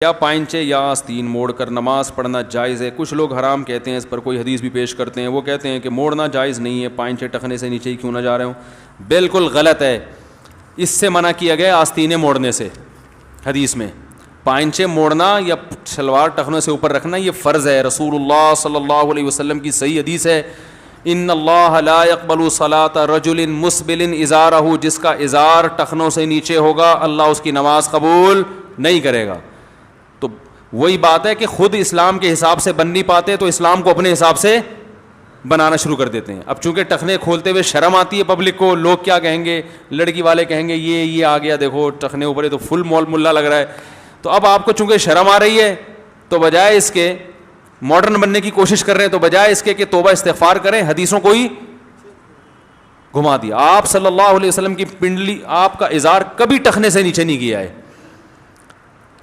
کیا پائنچے یا آستین موڑ کر نماز پڑھنا جائز ہے؟ کچھ لوگ حرام کہتے ہیں، اس پر کوئی حدیث بھی پیش کرتے ہیں. وہ کہتے ہیں کہ موڑنا جائز نہیں ہے، پائنچے ٹخنے سے نیچے ہی کیوں نہ جا رہے ہوں. بالکل غلط ہے. اس سے منع کیا گیا آستینیں موڑنے سے. حدیث میں پائنچے موڑنا یا شلوار ٹخنوں سے اوپر رکھنا یہ فرض ہے. رسول اللہ صلی اللہ علیہ وسلم کی صحیح حدیث ہے، ان اللہ لا يقبل صلاة رجل مسبل ازارہ، جس کا ازار ٹخنوں سے نیچے ہوگا اللہ اس کی نماز قبول نہیں کرے گا. تو وہی بات ہے کہ خود اسلام کے حساب سے بن نہیں پاتے تو اسلام کو اپنے حساب سے بنانا شروع کر دیتے ہیں. اب چونکہ ٹخنے کھولتے ہوئے شرم آتی ہے پبلک کو، لوگ کیا کہیں گے، لڑکی والے کہیں گے یہ آ گیا دیکھو ٹخنے اوپر، یہ تو فل مول ملا لگ رہا ہے. تو اب آپ کو چونکہ شرم آ رہی ہے تو بجائے اس کے ماڈرن بننے کی کوشش کر رہے ہیں، تو بجائے اس کے کہ توبہ استغفار کریں، حدیثوں کو ہی گھما دیا. آپ صلی اللہ علیہ وسلم کی پنڈلی، آپ کا ازار کبھی ٹخنے سے نیچے نہیں گیا ہے.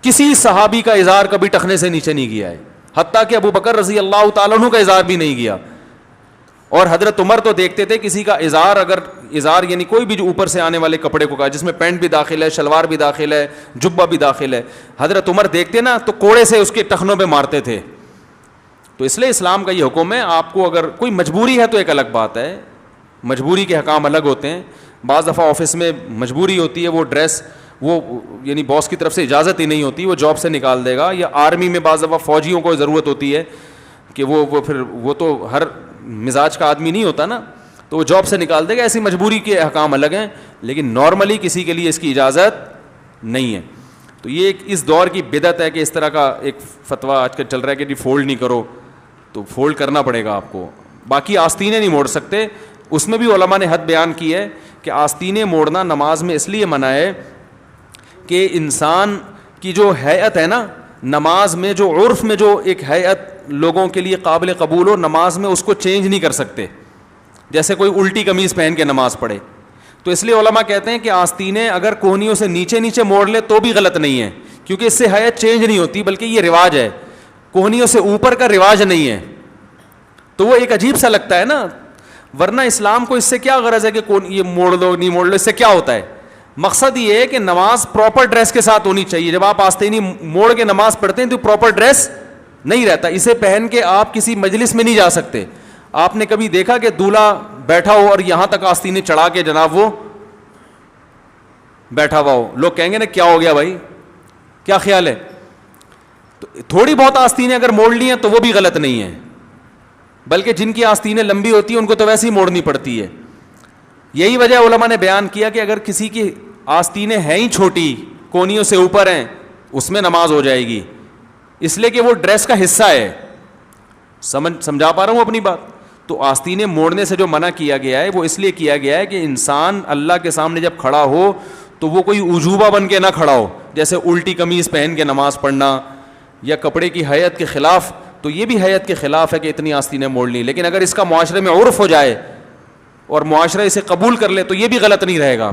کسی صحابی کا ازار کبھی ٹخنے سے نیچے نہیں گیا ہے، حتیٰ کہ ابو بکر رضی اللہ تعالیٰ عنہ کا ازار بھی نہیں گیا. اور حضرت عمر تو دیکھتے تھے کسی کا ازار، اگر ازار یعنی کوئی بھی جو اوپر سے آنے والے کپڑے کو کہا، جس میں پینٹ بھی داخل ہے، شلوار بھی داخل ہے، جبہ بھی داخل ہے، حضرت عمر دیکھتے نا تو کوڑے سے اس کے ٹخنوں پہ مارتے تھے. تو اس لیے اسلام کا یہ حکم ہے. آپ کو اگر کوئی مجبوری ہے تو ایک الگ بات ہے، مجبوری کے حکام الگ ہوتے ہیں. بعض دفعہ آفس میں مجبوری ہوتی ہے، وہ ڈریس وہ یعنی باس کی طرف سے اجازت ہی نہیں ہوتی، وہ جاب سے نکال دے گا. یا آرمی میں بعض دفعہ فوجیوں کو ضرورت ہوتی ہے کہ وہ تو ہر مزاج کا آدمی نہیں ہوتا نا، تو وہ جاب سے نکال دے گا. ایسی مجبوری کے احکام الگ ہیں، لیکن نارملی کسی کے لیے اس کی اجازت نہیں ہے. تو یہ ایک اس دور کی بدعت ہے کہ اس طرح کا ایک فتویٰ آج کل چل رہا ہے کہ فولڈ نہیں کرو، تو فولڈ کرنا پڑے گا آپ کو. باقی آستینیں نہیں موڑ سکتے. اس میں بھی علماء نے حد بیان کی ہے کہ آستینیں موڑنا نماز میں اس لیے منع ہے کہ انسان کی جو ہیئت ہے نا، نماز میں جو عرف میں جو ایک ہیئت لوگوں کے لیے قابل قبول ہو، نماز میں اس کو چینج نہیں کر سکتے. جیسے کوئی الٹی قمیض پہن کے نماز پڑھے، تو اس لیے علماء کہتے ہیں کہ آستینیں اگر کوہنیوں سے نیچے نیچے موڑ لے تو بھی غلط نہیں ہے، کیونکہ اس سے ہیئت چینج نہیں ہوتی، بلکہ یہ رواج ہے. کوہنیوں سے اوپر کا رواج نہیں ہے، تو وہ ایک عجیب سا لگتا ہے نا. ورنہ اسلام کو اس سے کیا غرض ہے کہ یہ موڑ دو نہیں موڑ لو، اس سے کیا ہوتا ہے؟ مقصد یہ ہے کہ نماز پراپر ڈریس کے ساتھ ہونی چاہیے. جب آپ آستینی موڑ کے نماز پڑھتے ہیں تو پراپر ڈریس نہیں رہتا. اسے پہن کے آپ کسی مجلس میں نہیں جا سکتے. آپ نے کبھی دیکھا کہ دولہا بیٹھا ہو اور یہاں تک آستینیں چڑھا کے جناب وہ بیٹھا ہوا ہو؟ لوگ کہیں گے نا کیا ہو گیا بھائی، کیا خیال ہے؟ تو تھوڑی بہت آستینیں اگر موڑ لی ہیں تو وہ بھی غلط نہیں ہے، بلکہ جن کی آستینیں لمبی ہوتی ہیں ان کو تو ویسے ہی موڑنی پڑتی ہے. یہی وجہ علماء نے بیان کیا کہ اگر کسی کی آستینیں ہیں ہی چھوٹی، کونیوں سے اوپر ہیں، اس میں نماز ہو جائے گی، اس لیے کہ وہ ڈریس کا حصہ ہے. سمجھا پا رہا ہوں اپنی بات؟ تو آستینیں موڑنے سے جو منع کیا گیا ہے وہ اس لیے کیا گیا ہے کہ انسان اللہ کے سامنے جب کھڑا ہو تو وہ کوئی عجوبہ بن کے نہ کھڑا ہو، جیسے الٹی قمیض پہن کے نماز پڑھنا یا کپڑے کی حیت کے خلاف. تو یہ بھی حیت کے خلاف ہے کہ اتنی آستینیں موڑ لی، لیکن اگر اس کا معاشرے میں عرف ہو جائے اور معاشرہ اسے قبول کر لے تو یہ بھی غلط نہیں رہے گا.